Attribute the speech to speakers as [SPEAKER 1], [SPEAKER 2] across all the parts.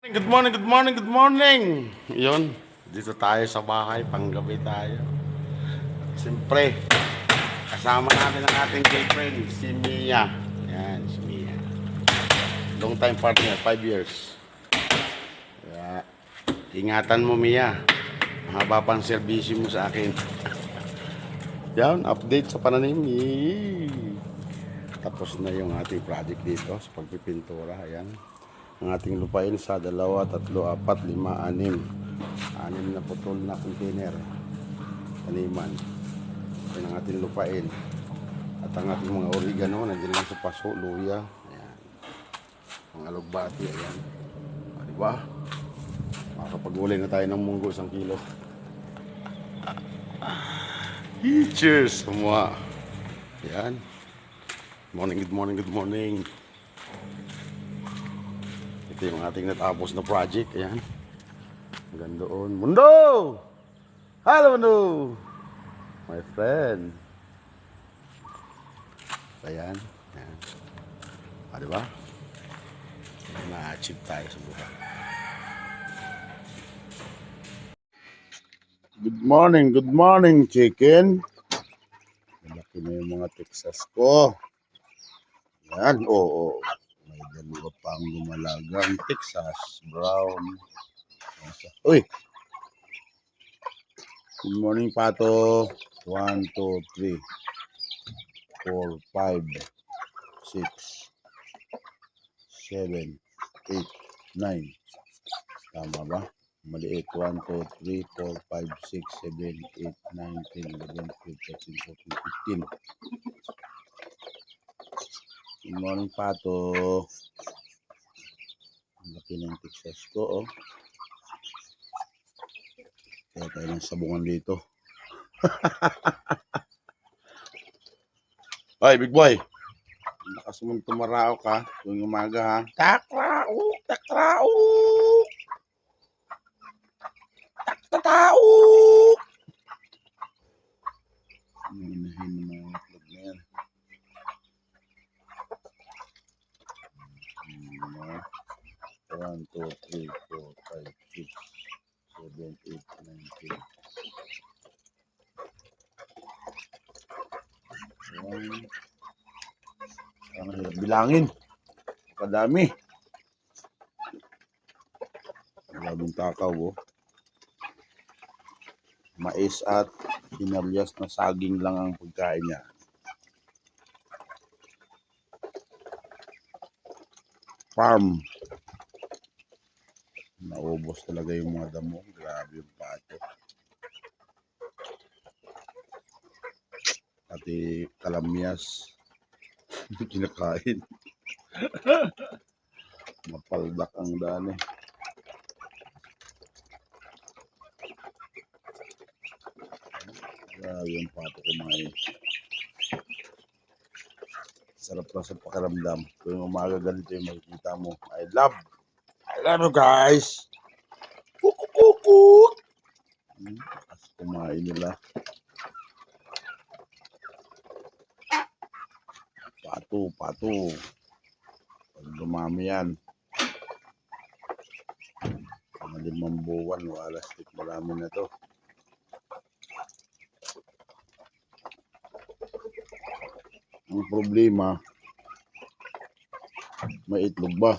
[SPEAKER 1] Good morning, good morning, good morning. Yun, dito tayo sa bahay, panggabi tayo. Siyempre, kasama natin ang ating girlfriend, si Mia. Yan, si Mia. Long time partner, 5 years. Kaya, ingatan mo Mia. Mahaba pang serbisyo mo sa akin. Yan, update sa pananim. Yee. Tapos na yung ating project dito sa pagpipintura. Ayan. Ang ating lupain sa 2, 3, 4, 5, 6. 6 na putol na container. Taniman. Yan ang ating lupain. At ang ating mga oregano, nandiyan lang sa paso, luya. Ayan. Mga alugbati, ayan. Diba? Makakapag-ulay na tayo ng munggo 1 kilo. Cheers! Semua. Ayan. Morning, good morning, good morning. Ito yung ating natapos na project. Ayan. Hanggang doon. Mundo! Hello, Mundo! My friend. Ayan. Ayan. Diba? Na-achieve tayo sa buhay. Good morning, chicken. Malaki na yung mga Texas ko. Ayan, oo. May dalawa pang lumalagang Texas Brown. Uy! Good morning, Pato. 1, 2, 3, 4, 5, 6, 7, 8, 9. Tama ba? Maliit. 1, 2, 3, 4, 5, 6, 7, 8, 9, 10, 11, 12, 13, 14, 15. Good morning, Pato. Ang laki ng Texas ko, oh. Kaya tayo ng sabungan dito. Ay, big boy. Lakas mong tumarao ka tuwing umaga, ha? Takraok! Takraok! Takraok! Hinahin mo mga itlog na yan. 1, 2, 3, 4, 5, 6, 7, 8, 9, 10. Ang hirap bilangin. Kadami. Maraming takaw, oh. Mais at sinalyas na saging lang ang pagkain niya. Farm. Naubos talaga yung mga damo. Grabe yung pato. Pati kalamyas. Kinakain. Mapaldak ang daan, eh. Grabe yung pato kumain. Sarap na sa pakiramdam. Kung umaga ganito yung makikita mo. I love you guys. Kukukukuk. As kumain nila. Pato. Pag dumami yan. Mga 5 buwan, wala stick, marami na to. Ang problema, may itlog ba?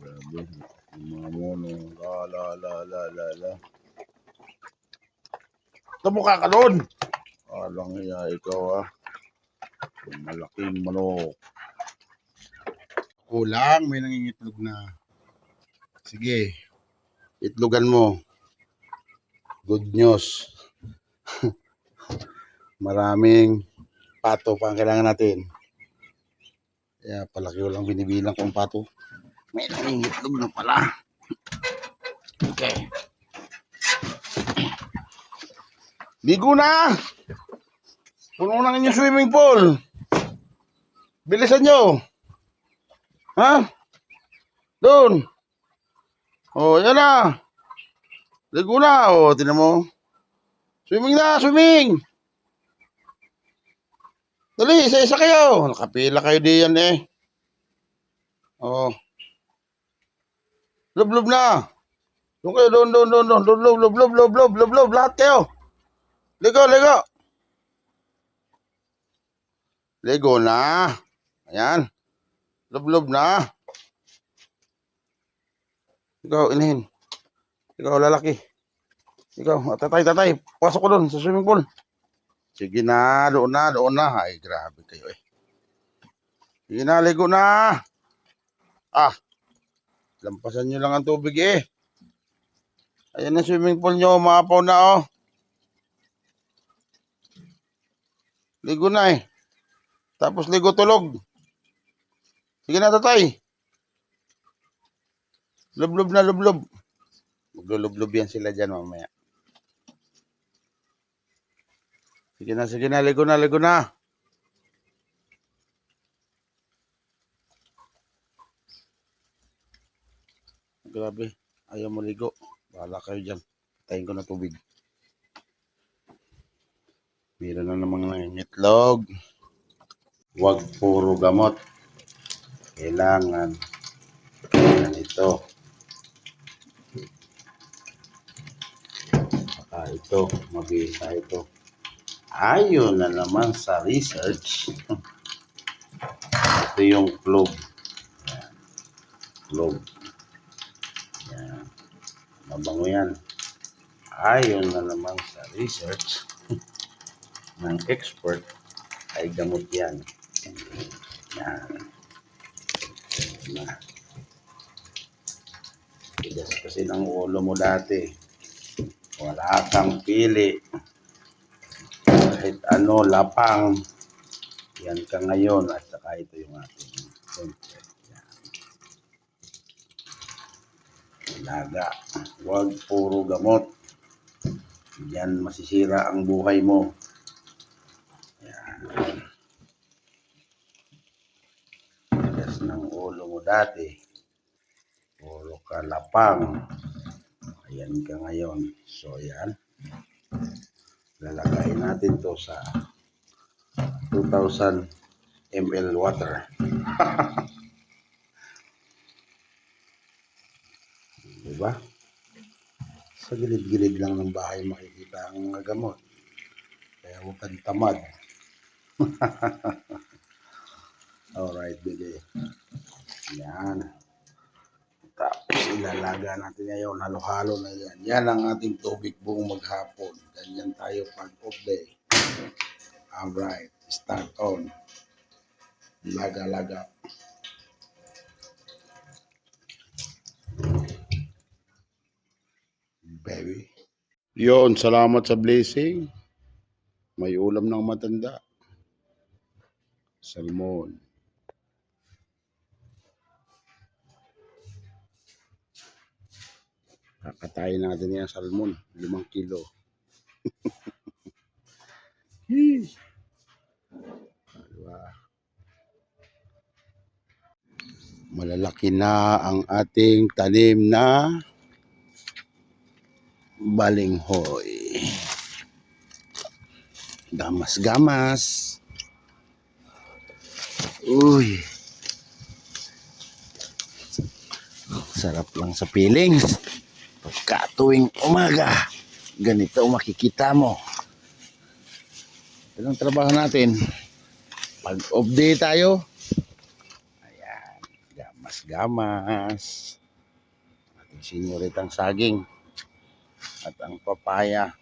[SPEAKER 1] Grabe, mga mono, la. Tumukha ka doon! Alang iya, ikaw, ah. Malaking manok. Kulang, may nangingitlog na. Sige, itlogan mo. Good news. Maraming pato pa ang kailangan natin. Kaya palaki ko lang binibilang kong pato. May nangingitlog na pala. Okay. Ligo na! Puno na inyong swimming pool. Bilisan nyo. Ha? Doon. Oh, yan na. Ligo na. Oh, tinan mo. Swimming na, swimming! Dali, isa-isa kayo. Nakapila kayo diyan eh. Oh. Lub na. Doon kayo, doon. Lub, lahat kayo. Ligo. Ligo na. Ayan. Lub na. Ikaw, inahin. Ikaw, lalaki. Ikaw, tatay. Pasok ko doon sa swimming pool. Sige na, doon na. Ay, grabe kayo eh. Sige na, ligo na. Ah, lampasan nyo lang ang tubig eh. Ayan ang swimming pool nyo, maapaw na oh. Ligo na eh. Tapos ligo tulog. Sige na, tatay. Lub na. Maglulub yan sila dyan mamaya. Sige na, ligo na. Grabe, ayaw mo ligo. Bahala kayo dyan. Tayin ko na tubig. Meron na namang nangingitlog. Huwag puro gamot. Kailangan ganito. Baka ito, mabisa ito. Ayon na naman sa research. Ito yung clove. Clove. Yan. Mabango yan. Ayon na naman sa research ng expert ay gamot yan. Yan. Na. Tigas kasi ng ulo mo dati. Wala kang pili. Kahit ano, lapang. Yan ka ngayon. At saka ito yung ating siyempre. Yan. Ilaga. Huwag puro gamot. Yan masisira ang buhay mo. Yan. Tigas ng ulo mo dati. Puro ka lapang. Ayan ka ngayon. So, yan. Lalagay natin to sa 2,000 ml water. Diba? Sa gilid-gilid lang ng bahay makikita ang mga gamot. Kaya huwag kang tamad. Alright, bigay. Yan. Tapos ilalaga natin ngayon, halo-halo na yan. Yan ang ating tubig buong maghapon. Ganyan tayo pag off day. Alright, start on. Laga-laga. Baby. Yon, salamat sa blessing. May ulam ng matanda. Salmon. Kakatayin natin yan salmon. 5 kilo. Diba? Malalaki na ang ating tanim na balinghoy. Gamas-gamas. Uy. Sarap lang sa piling. Pagka tuwing umaga, ganito makikita mo. Ito ang trabaho natin. Pag off day tayo, ayan, gamas-gamas. Ating sinyoritang saging. At ang papaya.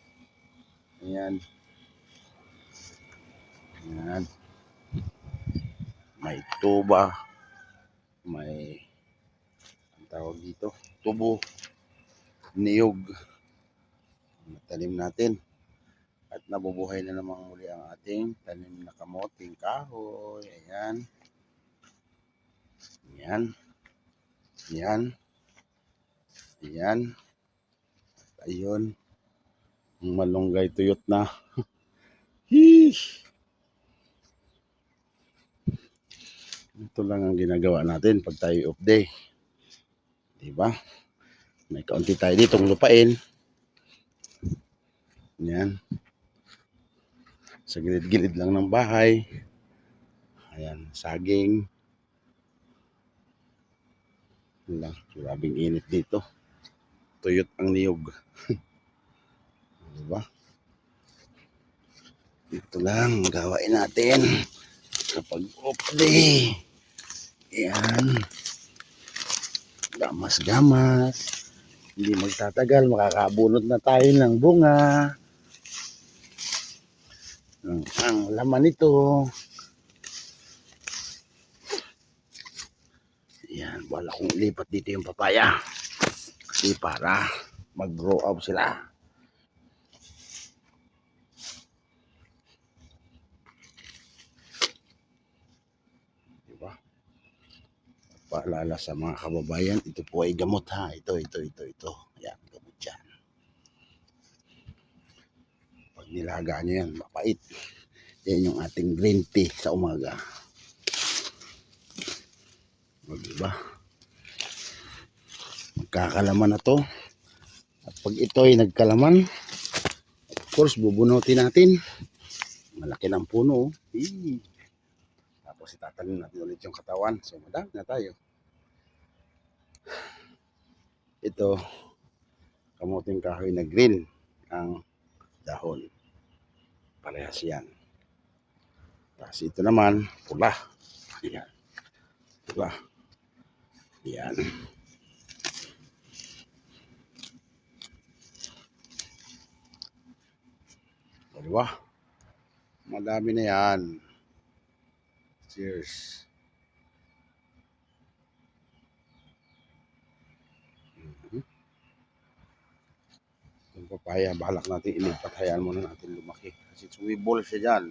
[SPEAKER 1] Ayan. Ayan. May tuba. May, ang tawag dito, tubo. Niyog. Tanim natin. At nabubuhay na namang muli ang ating tanim na kamoting kahoy. Ayan. Ayan. Ayan. Ayan. At ayun. Ang malunggay tuyot na. Ito lang ang ginagawa natin pag tayo off day. Diba? May kaunti tayo ditong lupain. Yan. Sa gilid-gilid lang ng bahay. Ayan, saging. Wala, grabing init dito. Tuyot ang niyog. Diba? Ito lang gawain natin kapag off day. Ayan. Gamas-gamas. Hindi magtatagal, makakabunot na tayo ng bunga. Ang laman nito. Ayan, wala kong ilipat dito yung papaya. Kasi para mag-grow up sila. Diba? Paalala sa mga kababayan, ito po ay gamot ha. Ito. Ayan, gamot yan. Pag nilaga nyo yan, mapait. Yan yung ating green tea sa umaga. O, diba? Magkakalaman na to. At pag ito ay nagkalaman, of course, bubunutin natin. Malaki ng puno. Tapos itatanim natin ulit yung katawan. So, madami na tayo. Ito, kamuting kahoy na green ang dahon. Parehas yan. Tapos ito naman, pula. Ayan. Pula. Ayan. Diba? Madami na yan. Cheers. Yung papaya, balak natin ilipat. Hayaan muna natin lumaki. Kasi sumibol siya dyan.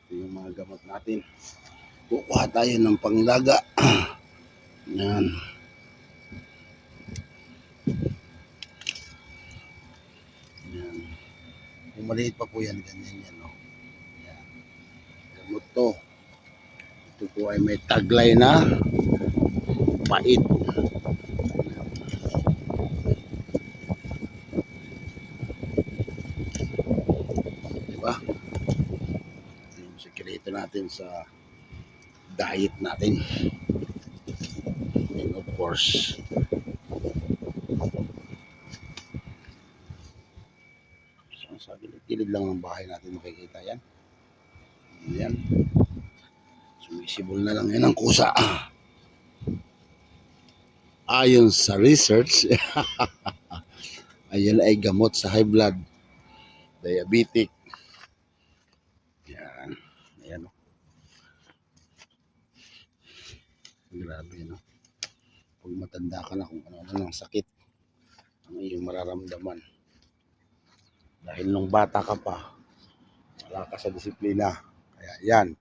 [SPEAKER 1] Ito yung mga gamot natin. Kukuha tayo ng panglaga. Yan. Yan. Kung maliit pa po yan, ganyan yan. No? Yan. Gamot to. Ito po ay may taglay na pait. Diba? Ito yung sekreto natin sa diet natin. And of course, sa gilid lang ng bahay natin makikita yan. Yan. Sumisibol na lang yan ang kusa. Ayon sa research, ayan ay gamot sa high blood, diabetic. Yan. Ayan o. Grabe no. Pag matanda ka na kung ano ng sakit ang iyong mararamdaman. Dahil nung bata ka pa, wala ka sa disiplina. Kaya yan.